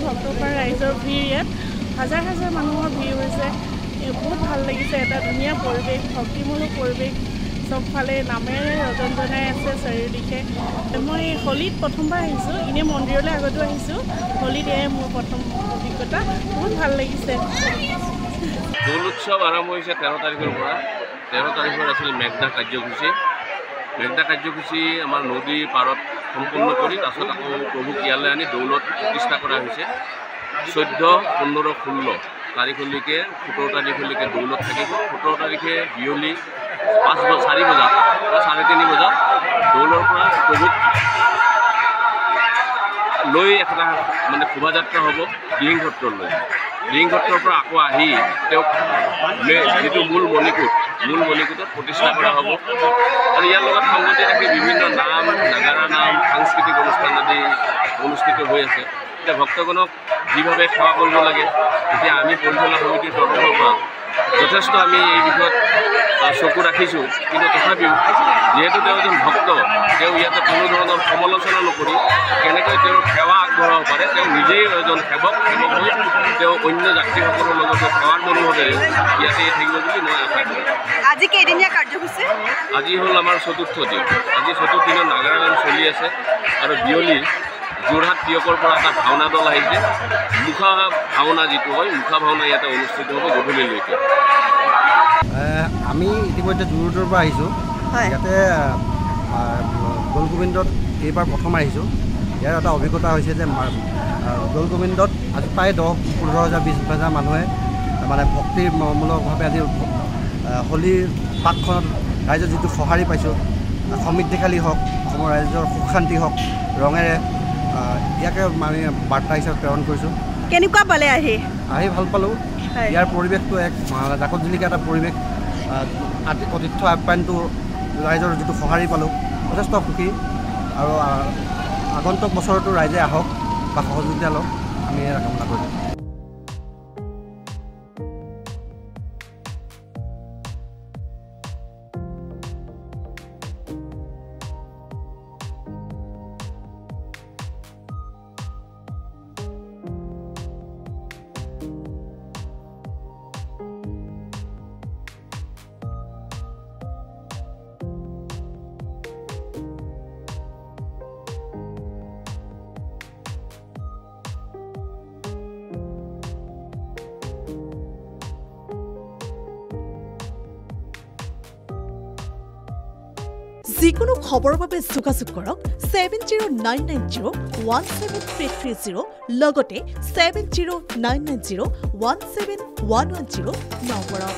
ভক্তপ্ৰাণ ৰাইজৰ ভিৰ ইয়াত হাজাৰ হাজাৰ মানুহৰ ভিৰ হৈছে বহুত ভাল লাগিছে এটা ধুনীয়া পৰিৱেশ ভক্তিমূলক পৰিৱেশ চবফালে নামেৰে ৰজনজনাই আছে চাৰিওদিশে মই হোলীত প্ৰথমবাৰ আহিছোঁ এনেই মন্দিৰলৈ আগতো আহিছোঁ হোলীত এয়াই মোৰ প্ৰথম অভিজ্ঞতা বহুত ভাল লাগিছে দৌল উৎসৱ আৰম্ভ হৈছে 13 তাৰিখৰ পৰা 13 তাৰিখৰ আছিল মেঘনা কাৰ্যসূচী আমাৰ নদী পাৰত সম্পূৰ্ণ কৰি তাৰপিছত আকৌ প্ৰভুক ইয়ালৈ আনি দৌলত প্ৰতিষ্ঠা কৰা হৈছে 14, 15, 16 তাৰিখলৈকে 17 তাৰিখলৈকে দৌলত থাকিব 17 তাৰিখে বিয়লি 4 বজাত বা 3:30 বজাত দৌলৰ পৰা প্ৰভুক লৈ এটা মানে শোভাযাত্ৰা হ'ব দিহিং সত্ৰলৈ দিহিং সত্ৰৰ পৰা আকৌ আহি তেওঁক যিটো মূল মণিকূটত প্ৰতিষ্ঠা কৰা হ'ব আৰু ইয়াৰ লগত সংগতি ৰাখি বিভিন্ন নাম নাগাৰা নাম সাংস্কৃতিক অনুষ্ঠান আদি অনুষ্ঠিত হৈ আছে এতিয়া ভক্তগণক যিভাৱে সেৱা কৰিব লাগে এতিয়া আমি পৰিচালনা সমিতিৰ তৰফৰ পৰা যথেষ্ট আমি এই বিষয়ত চকু ৰাখিছোঁ কিন্তু তথাপিও যিহেতু তেওঁ এজন ভক্ত তেওঁ ইয়াতে কোনো ধৰণৰ সমালোচনা নকৰি কেনেকৈ তেওঁৰ সেৱা আগবঢ়াব পাৰে তেওঁ নিজেই এজন সেৱক হৈ তেওঁ অন্য যাত্ৰীসকলৰ লগতে সেৱাৰ মনোভাৱেৰে ইয়াতে থাকিব বুলি মই আশা কৰোঁ আজি কেইদিনীয়া কাৰ্যসূচী আজি হ'ল আমাৰ 4ৰ্থ দিন আজি 4ৰ্থ দিনত নাগাৰা গান চলি আছে আৰু বিয়লি যোৰহাট তিয়কৰ পৰা এটা ভাওনা দল আহিছে মুখা ভাওনা যিটো হয় মুখা ভাওনা ইয়াতে অনুষ্ঠিত হ'ব গধূলিলৈকে আমি ইতিমধ্যে যোৰহাটৰ পৰা আহিছোঁ ইয়াতে দৌল গোবিন্দত এইবাৰ প্ৰথম আহিছোঁ ইয়াৰ এটা অভিজ্ঞতা হৈছে যে দৌল গোবিন্দত আজি প্ৰায় 10-15,000-20,000 মানুহে মানে ভক্তিমূলকভাৱে আজি হোলীৰ পাকখনত ৰাইজৰ যিটো সঁহাৰি পাইছোঁ সমৃদ্ধিশালী হওক অসমৰ ৰাইজৰ সুখ শান্তি হওক ৰঙেৰে ইয়াকে আমি বাৰ্তা হিচাপে প্ৰেৰণ কৰিছোঁ কেনেকুৱা পালে আহি ভাল পালোঁ ইয়াৰ পৰিৱেশটো এক জাকতজিলিকা এটা পৰিৱেশ আতিথ্য আপ্যায়নটো ৰাইজৰ যিটো সঁহাৰি পালোঁ যথেষ্ট সুখী আৰু আগন্তুক বছৰতো ৰাইজে আহক বা সহযোগিতা লওক আমি এয়া কামনা কৰিছোঁ যিকোনো খবৰৰ বাবে যোগাযোগ কৰক 7099017330 লগতে 7099017110 নম্বৰত